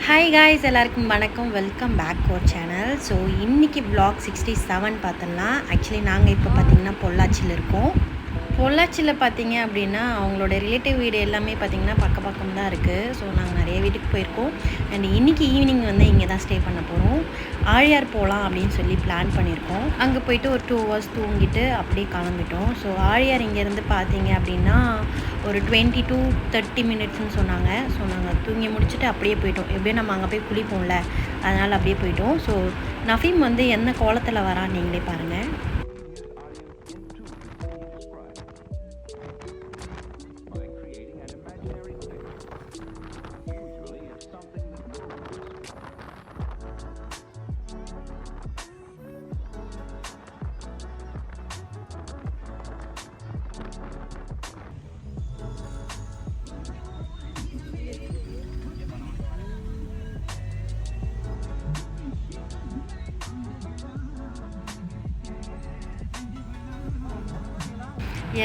Hi guys, எல்லாருக்கும் வணக்கம். Welcome back to our channel. So இன்றைக்கி vlog 67 பார்த்துடலாம். ஆக்சுவலி நாங்கள் இப்போ பார்த்திங்கன்னா பொள்ளாச்சியில் இருக்கோம். பொள்ளாச்சியில் பார்த்திங்க அப்படின்னா அவங்களோட ரிலேட்டிவ் வீடு எல்லாமே பார்த்திங்கன்னா பக்கம் தான் இருக்குது. ஸோ நாங்கள் நிறைய வீட்டுக்கு போயிருக்கோம். அண்ட் இன்றைக்கி ஈவினிங் வந்து இங்கே தான் ஸ்டே பண்ண போகிறோம். ஆழியார் போகலாம் அப்படின்னு சொல்லி பிளான் பண்ணியிருக்கோம். அங்கே போயிட்டு ஒரு 2 hours தூங்கிட்டு அப்படியே கிளம்பிட்டோம். ஸோ ஆழியார் இங்கேருந்து பார்த்திங்க அப்படின்னா ஒரு 20 to 30 minutesன்னு சொன்னாங்க. ஸோ நாங்கள் தூங்கி முடிச்சுட்டு அப்படியே போயிட்டோம். எப்படியும் நம்ம அங்கே போய் குளிப்போம்ல, அதனால் அப்படியே போயிட்டோம். ஸோ நஃபீம் வந்து என்ன கோலத்தில் வரான்னு நீங்களே பாருங்கள்.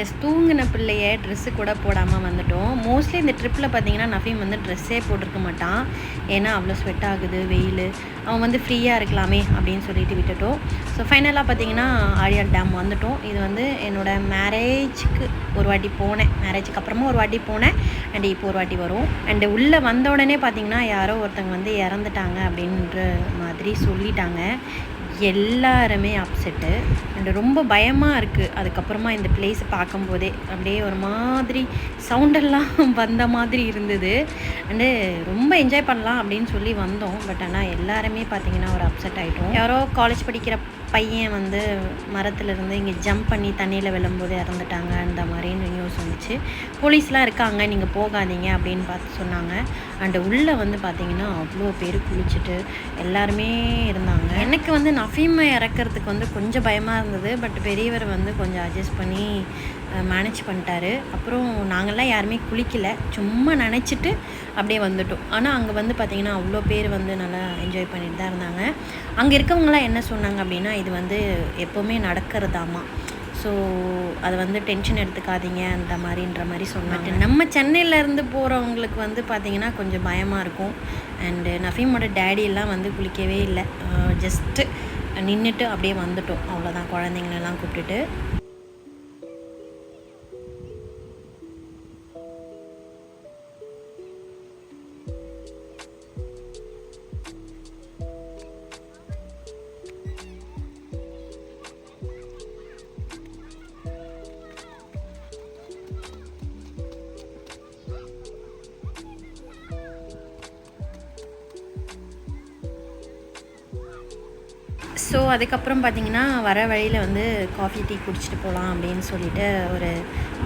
எஸ், தூங்கின பிள்ளைய ட்ரெஸ்ஸு கூட போடாமல் வந்துட்டோம். மோஸ்ட்லி இந்த ட்ரிப்பில் பார்த்தீங்கன்னா நஃபீம் வந்து ட்ரெஸ்ஸே போட்டிருக்க மாட்டான். ஏன்னா அவ்வளோ ஸ்வெட் ஆகுது, வெயில், அவன் வந்து ஃப்ரீயாக இருக்கலாமே அப்படின்னு சொல்லிட்டு விட்டுட்டோம். ஸோ ஃபைனலாக பார்த்தீங்கன்னா ஆழியார் டேம் வந்துட்டோம். இது வந்து என்னோடய மேரேஜுக்கு ஒரு வாட்டி போனேன், மேரேஜுக்கு அப்புறமா ஒரு வாட்டி போனேன். அண்ட் இப்போ ஒரு வாட்டி வரும். அண்டு உள்ளே வந்த உடனே பார்த்திங்கன்னா யாரோ ஒருத்தங்க வந்து இறந்துட்டாங்க அப்படின்ற மாதிரி சொல்லிட்டாங்க. எல்லாருமே அப்செட்டு அண்ட் ரொம்ப பயமாக இருக்குது. அதுக்கப்புறமா இந்த பிளேஸை பார்க்கும்போதே அப்படியே ஒரு மாதிரி சவுண்டெல்லாம் வந்த மாதிரி இருந்தது. அண்டு ரொம்ப என்ஜாய் பண்ணலாம் அப்படின்னு சொல்லி வந்தோம். பட் ஆனால் எல்லாருமே பார்த்திங்கன்னா ஒரு அப்செட் ஆகிட்டோம். யாரோ காலேஜ் படிக்கிற பையன் வந்து மரத்துலேருந்து இங்கே ஜம்ப் பண்ணி தண்ணியில் விழும்போது இறந்துட்டாங்க அந்த மாதிரின்னு நியூஸ் வந்துச்சு. போலீஸ்லாம் இருக்காங்க, நீங்கள் போகாதீங்க அப்படின்னு பார்த்து சொன்னாங்க. அண்டு உள்ளே வந்து பார்த்திங்கன்னா அவ்வளோ பேர் குளிச்சுட்டு எல்லாருமே இருந்தாங்க. எனக்கு வந்து நஃபீமை இறக்கிறதுக்கு வந்து கொஞ்சம் பயமாக இருந்தது. பட் பெரியவர் வந்து கொஞ்சம் அட்ஜஸ்ட் பண்ணி மேனேஜ் பண்ணிட்டாரு. அப்புறம் நாங்கள்லாம் யாருமே குளிக்கலை, சும்மா நினச்சிட்டு அப்படியே வந்துட்டோம். ஆனால் அங்கே வந்து பார்த்திங்கன்னா அவ்வளோ பேர் வந்து நல்லா என்ஜாய் பண்ணிட்டு தான் இருந்தாங்க. அங்கே இருக்கவங்களாம் என்ன சொன்னாங்க அப்படின்னா இது வந்து எப்போவுமே நடக்கிறதாமா. ஸோ அதை வந்து டென்ஷன் எடுத்துக்காதீங்க அந்த மாதிரின்ற மாதிரி சொன்னாங்க. நம்ம சென்னையிலேருந்து போகிறவங்களுக்கு வந்து பார்த்திங்கன்னா கொஞ்சம் பயமாக இருக்கும். அண்டு நஃபீமோட டேடியெல்லாம் வந்து குளிக்கவே இல்லை, ஜஸ்ட்டு நின்றுட்டு அப்படியே வந்துட்டோம். அவ்வளோதான், குழந்தைங்களெல்லாம் கூப்பிட்டுட்டு. ஸோ அதுக்கப்புறம் பார்த்திங்கன்னா வர வழியில் வந்து காஃபி டீ குடிச்சிட்டு போகலாம் அப்படின்னு சொல்லிட்டு ஒரு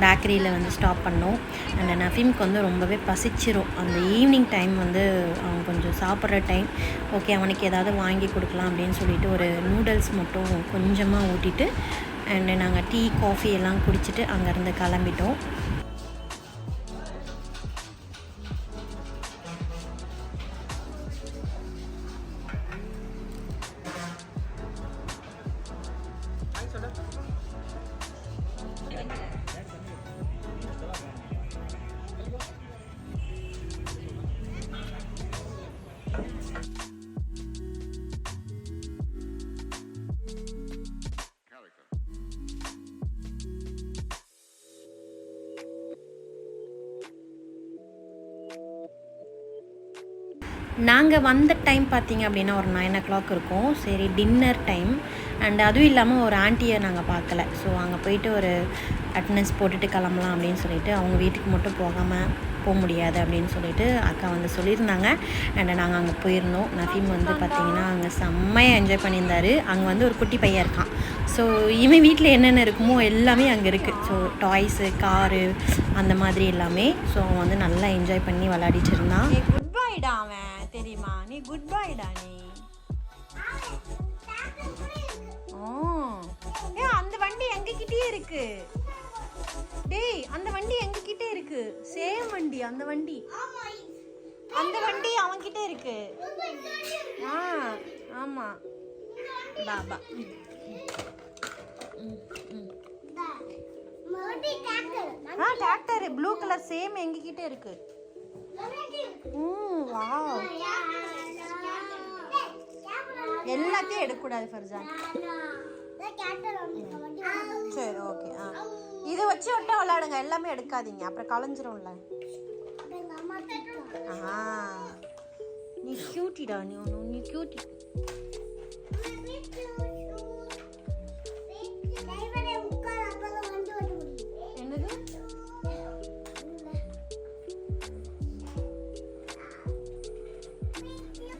பேக்கரியில் வந்து ஸ்டாப் பண்ணோம். அண்ட் நஃபீம்க்கு வந்து ரொம்பவே பசிச்சிரும். அந்த ஈவினிங் டைம் வந்து அவன் கொஞ்சம் சாப்பிட்ற டைம். ஓகே, அவனுக்கு ஏதாவது வாங்கி கொடுக்கலாம் அப்படின்னு சொல்லிட்டு ஒரு நூடுல்ஸ் மட்டும் கொஞ்சமாக ஊட்டிட்டு அண்டு நாங்கள் டீ காஃபி எல்லாம் குடிச்சிட்டு அங்கேருந்து கிளம்பிட்டோம். நாங்கள் வந்த டைம் பார்த்திங்க அப்படின்னா ஒரு 9 o'clock இருக்கும். சரி, டின்னர் டைம். அண்ட் அதுவும் இல்லாமல் ஒரு ஆண்டியை நாங்கள் பார்க்கல. ஸோ அங்கே போயிட்டு ஒரு அட்டனன்ஸ் போட்டுட்டு கிளம்பலாம் அப்படின்னு சொல்லிட்டு அவங்க வீட்டுக்கு மட்டும் போக முடியாது அப்படின்னு சொல்லிட்டு அக்கா வந்து சொல்லியிருந்தாங்க. அண்ட் நாங்கள் அங்கே போயிருந்தோம். நஃபீம் வந்து பார்த்திங்கன்னா அங்கே செம்மையாக என்ஜாய் பண்ணியிருந்தார். அங்கே வந்து ஒரு குட்டி பையன் இருக்கான். ஸோ இவன் வீட்டில் என்னென்ன இருக்குமோ எல்லாமே அங்கே இருக்குது. ஸோ டாய்ஸு, காரு, அந்த மாதிரி எல்லாமே. ஸோ அவன் வந்து நல்லா என்ஜாய் பண்ணி விளையாடிட்டு இருந்தான். குட் பாய்டா அவன், தெரியுமா? நீ குட் பாய்டா நீ. அந்த வண்டி எங்ககிட்டயே இருக்கு. டேய், அந்த வண்டி எங்ககிட்ட இருக்கு. சேம் வண்டி, அந்த வண்டி அவன்கிட்ட இருக்கு. ஆமா, Baba. Tractor blue colour same எங்ககிட்ட இருக்கு. வாவ், எல்லாத்தையும் எடுக்கக்கூடாது ஃபர்ஜான். சரி ஓகே. இதை வச்சு விட்டா விளையாடுங்க, எல்லாமே எடுக்காதீங்க, அப்புறம் கலைஞ்சிரும்ல. நீ கியூட்டிடா, நீ கியூட்டி. என்னது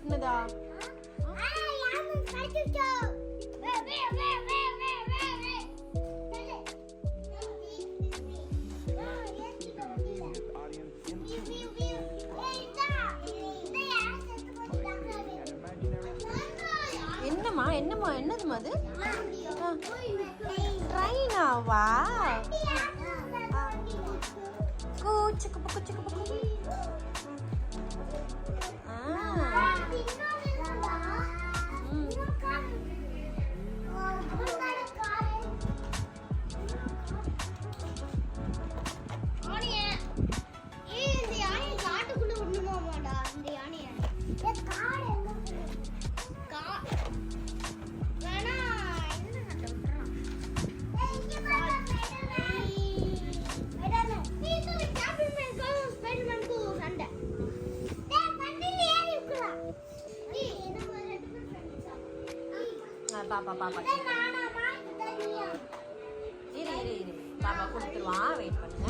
என்னதா? என்னம்மா என்னதுமா அது? ட்ரைனாவா? கூச்சுக்கு புக்குச்சுக்கு புக்கு. பாப்பா இரு பாப்பா கொடுத்துருவான், வெயிட் பண்ணுங்க.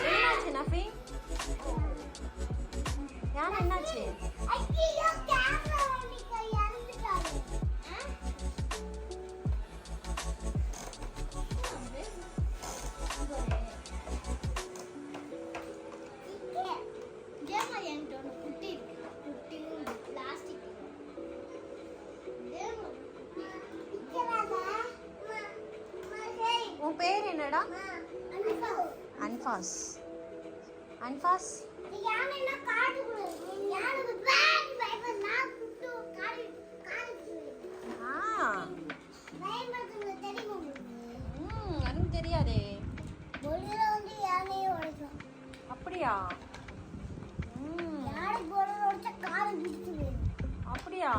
என்னாச்சு நஃபி? யானை என்னாச்சு? உன் பேர் என்னடா? அன்ஃபாஸ். அன்ஃபாஸ் எனக்கு தெரியாதே. அப்படியா? அப்படியா?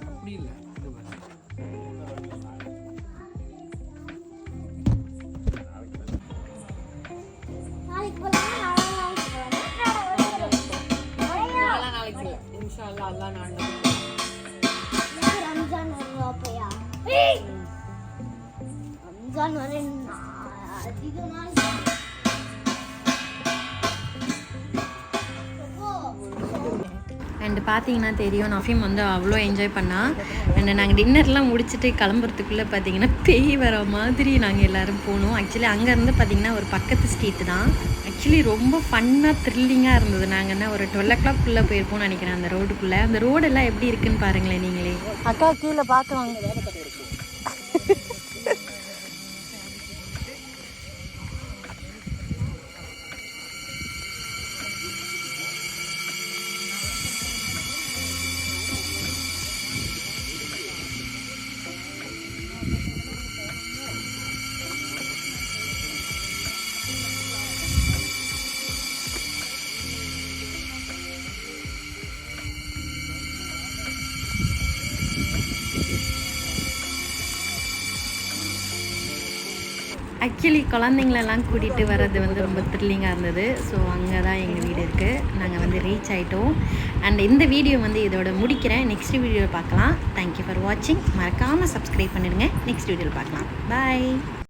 அப்படி இல்லை. அண்ட் பார்த்தீங்கன்னா தெரியும், நஃபீம் வந்து அவ்வளோ என்ஜாய் பண்ணா. அண்ட் நாங்கள் டின்னர்லாம் முடிச்சுட்டு கிளம்புறதுக்குள்ளே பார்த்தீங்கன்னா பேய் வர மாதிரி நாங்கள் எல்லோரும் போனோம். ஆக்சுவலி அங்கேருந்து பார்த்தீங்கன்னா ஒரு பக்கத்து ஸ்ட்ரீட்டு தான். ஆக்சுவலி ரொம்ப ஃபன்னாக த்ரில்லிங்காக இருந்தது. நாங்கள் என்ன ஒரு 12 o'clock போயிருப்போம்னு நினைக்கிறேன் அந்த ரோடுக்குள்ளே. அந்த ரோடெல்லாம் எப்படி இருக்குன்னு பாருங்களேன் நீங்களே. அக்கா கீழே பார்த்து வாங்க. ஆக்சுவலி குழந்தைங்களெல்லாம் கூட்டிகிட்டு வர்றது வந்து ரொம்ப த்ரில்லிங்காக இருந்தது. ஸோ அங்கே தான் எங்கள் வீடு இருக்குது. நாங்கள் வந்து ரீச் ஆகிட்டோம். அண்ட் இந்த வீடியோ வந்து இதோட முடிக்கிறேன். நெக்ஸ்ட் வீடியோவில் பார்க்கலாம். தேங்க்யூ ஃபார் வாட்சிங். மறக்காமல் சப்ஸ்கிரைப் பண்ணிடுங்க. நெக்ஸ்ட் வீடியோவில் பார்க்கலாம். பாய்.